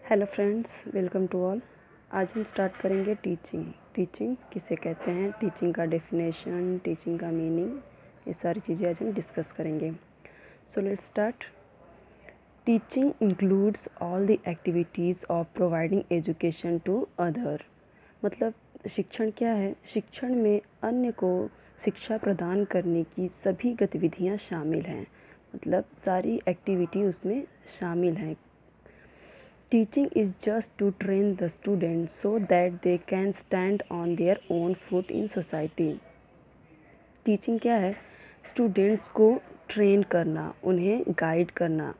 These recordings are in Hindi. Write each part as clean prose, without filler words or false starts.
Hello friends, welcome to all. आज हम स्टार्ट करेंगे टीचिंग किसे कहते हैं, टीचिंग का डेफिनेशन, टीचिंग का मीनिंग, ये सारी चीज़ें आज हम डिस्कस करेंगे। So let's start. Teaching includes all the activities of providing education to other. मतलब शिक्षण क्या है? शिक्षण में अन्य को शिक्षा प्रदान करने की सभी गतिविधियाँ शामिल हैं। मतलब सारी एक्टिविटी उसमें शामिल हैं। Teaching is just to train the students so that they can stand on their own foot in society. Teaching क्या है? स्टूडेंट्स को ट्रेन करना, उन्हें गाइड करना,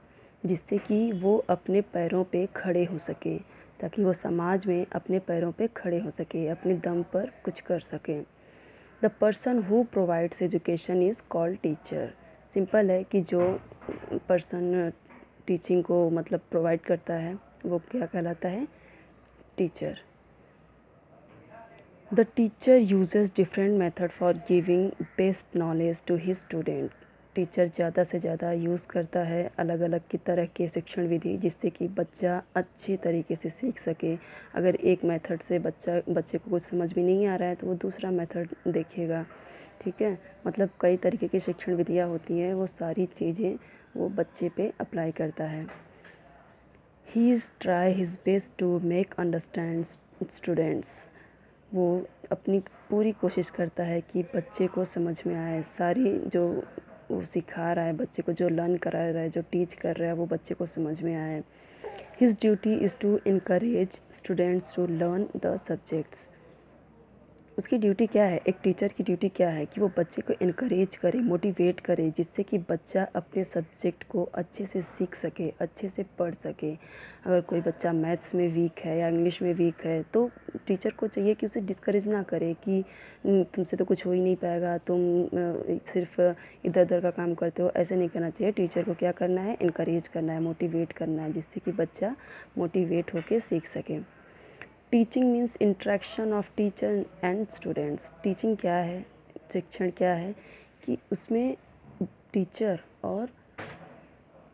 जिससे कि वो अपने पैरों पे खड़े हो सके, ताकि वो समाज में अपने पैरों पे खड़े हो सके, अपने दम पर कुछ कर सके। The person who provides education is called teacher. Simple है कि जो पर्सन टीचिंग को मतलब प्रोवाइड करता है वो क्या कहलाता है? Teacher. The teacher uses different method for giving best knowledge to his student. Teacher ज़्यादा से ज़्यादा यूज़ करता है अलग अलग की तरह के शिक्षण विधि, जिससे कि बच्चा अच्छे तरीके से सीख सके। अगर एक मेथड से बच्चे को कुछ समझ में नहीं आ रहा है तो वो दूसरा मेथड देखेगा। ठीक है, मतलब कई तरीके की शिक्षण विधियाँ होती हैं, वो सारी चीज़ें वो बच्चे पे अप्लाई करता है। He is try his best to make understand students। वो अपनी पूरी कोशिश करता है कि बच्चे को समझ में आए, सारी जो वो सिखा रहा है बच्चे को, जो लर्न करा रहा है, जो टीच कर रहा है, वो बच्चे को समझ में आए। His duty is to encourage students to learn the subjects। उसकी ड्यूटी क्या है? एक टीचर की ड्यूटी क्या है कि वो बच्चे को इनकरेज करे, मोटिवेट करे, जिससे कि बच्चा अपने सब्जेक्ट को अच्छे से सीख सके, अच्छे से पढ़ सके। अगर कोई बच्चा मैथ्स में वीक है या इंग्लिश में वीक है तो टीचर को चाहिए कि उसे डिस्करेज ना करे कि तुमसे तो कुछ हो ही नहीं पाएगा, तुम सिर्फ इधर उधर का काम करते हो। ऐसे नहीं करना चाहिए। टीचर को क्या करना है? इनकरेज करना है, मोटिवेट करना है, जिससे कि बच्चा मोटिवेट होकर सीख सके। Teaching means interaction of teacher and students. Teaching क्या है, शिक्षण क्या है कि उसमें टीचर और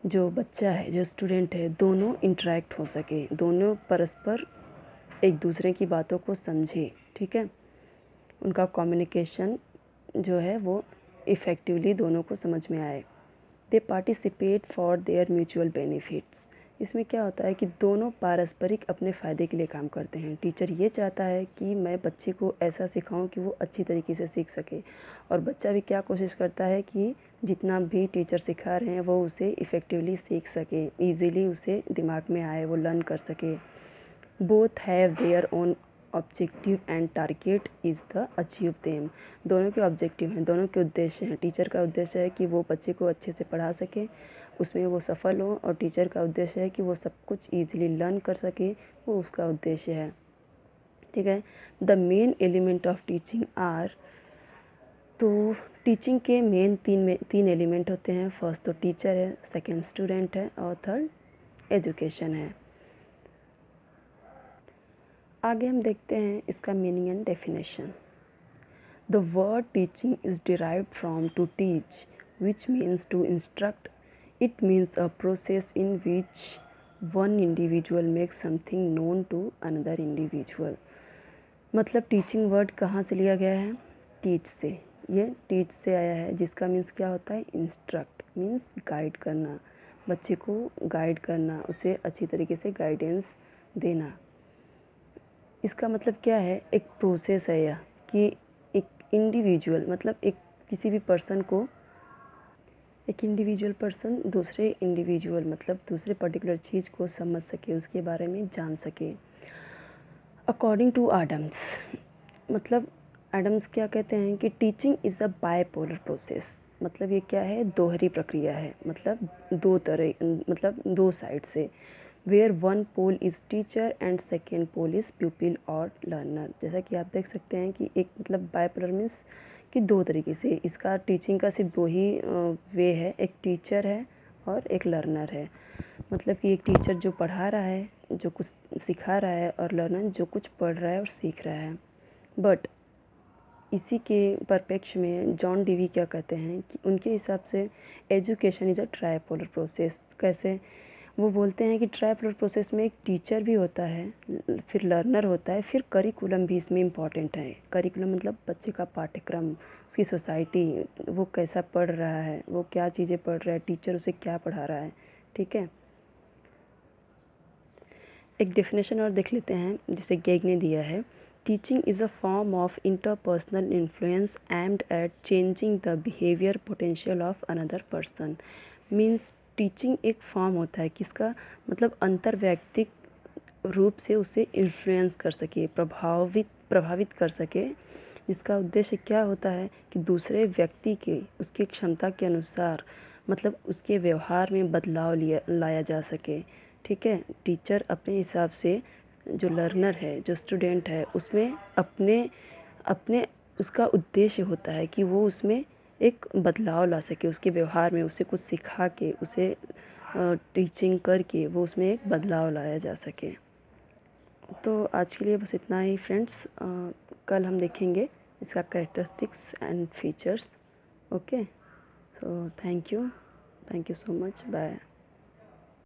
जो बच्चा है, जो स्टूडेंट है, दोनों इंटरेक्ट हो सके, दोनों परस्पर एक दूसरे की बातों को समझे। ठीक है, उनका कम्युनिकेशन जो है वो इफ़ेक्टिवली दोनों को समझ में आए। दे participate for their mutual benefits. इसमें क्या होता है कि दोनों पारस्परिक अपने फ़ायदे के लिए काम करते हैं। टीचर ये चाहता है कि मैं बच्चे को ऐसा सिखाऊं कि वो अच्छी तरीके से सीख सके, और बच्चा भी क्या कोशिश करता है कि जितना भी टीचर सिखा रहे हैं वो उसे इफ़ेक्टिवली सीख सके, ईज़िली उसे दिमाग में आए, वो लर्न कर सके। Both have their own objective and target is the achieve them. दोनों के ऑब्जेक्टिव हैं, दोनों के उद्देश्य हैं। टीचर का उद्देश्य है कि वो बच्चे को अच्छे से पढ़ा सके, उसमें वो सफल हो, और टीचर का उद्देश्य है कि वो सब कुछ ईजिली लर्न कर सके, वो उसका उद्देश्य है। ठीक है, the main element of teaching are. तो टीचिंग के मेन तीन एलिमेंट होते हैं। फर्स्ट तो टीचर है, सेकेंड स्टूडेंट है, और थर्ड एजुकेशन है। आगे हम देखते हैं इसका meaning and definition. The word teaching is derived from to teach, which means to instruct. It means a process in which one individual makes something known to another individual. मतलब टीचिंग वर्ड कहाँ से लिया गया है? टीच से। ये टीच से आया है, जिसका मीन्स क्या होता है? इंस्ट्रक्ट मीन्स गाइड करना, बच्चे को गाइड करना, उसे अच्छी तरीके से गाइडेंस देना। इसका मतलब क्या है? एक प्रोसेस है यह कि एक इंडिविजुअल, मतलब एक किसी भी पर्सन को, एक इंडिविजुअल पर्सन दूसरे इंडिविजुअल मतलब दूसरे पर्टिकुलर चीज़ को समझ सके, उसके बारे में जान सके। अकॉर्डिंग टू एडम्स, मतलब एडम्स क्या कहते हैं कि teaching is a bipolar process. मतलब ये क्या है? दोहरी प्रक्रिया है, मतलब दो तरह, मतलब दो साइड से। Where one pole is teacher and second pole is pupil और लर्नर। जैसा कि आप देख सकते हैं कि एक मतलब बायपोलर मीन्स कि दो तरीके से, इसका टीचिंग का सिर्फ दो ही वे है, एक टीचर है और एक लर्नर है। मतलब कि एक टीचर जो पढ़ा रहा है, जो कुछ सिखा रहा है, और लर्नर जो कुछ पढ़ रहा है और सीख रहा है। बट इसी के परिप्रेक्ष्य में जॉन डीवी क्या कहते हैं कि उनके हिसाब से education is a tripolar process. कैसे? वो बोलते हैं कि ट्राई अपलोड प्रोसेस में एक टीचर भी होता है, फिर लर्नर होता है, फिर करिकुलम भी इसमें इम्पॉर्टेंट है। करिकुलम मतलब बच्चे का पाठ्यक्रम, उसकी सोसाइटी, वो कैसा पढ़ रहा है, वो क्या चीज़ें पढ़ रहा है, टीचर उसे क्या पढ़ा रहा है। ठीक है, एक डेफिनेशन और देख लेते हैं जिसे गेग ने दिया है। Teaching is a form of interpersonal influence aimed at changing the behaviour potential of another person. Means teaching एक फॉर्म होता है किसका, मतलब अंतर्वैयक्तिक रूप से उसे इन्फ्लुएंस कर सके, प्रभावित कर सके, जिसका उद्देश्य क्या होता है कि दूसरे व्यक्ति के उसकी क्षमता के अनुसार मतलब उसके व्यवहार में बदलाव लाया जा सके। ठीक है, टीचर अपने हिसाब से जो लर्नर है, जो स्टूडेंट है, उसमें अपने अपने उसका उद्देश्य होता है कि वो उसमें एक बदलाव ला सके, उसके व्यवहार में उसे कुछ सिखा के, उसे टीचिंग करके वो उसमें एक बदलाव लाया जा सके। तो आज के लिए बस इतना ही फ्रेंड्स, कल हम देखेंगे इसका characteristics and features. Okay, so thank you so much, bye.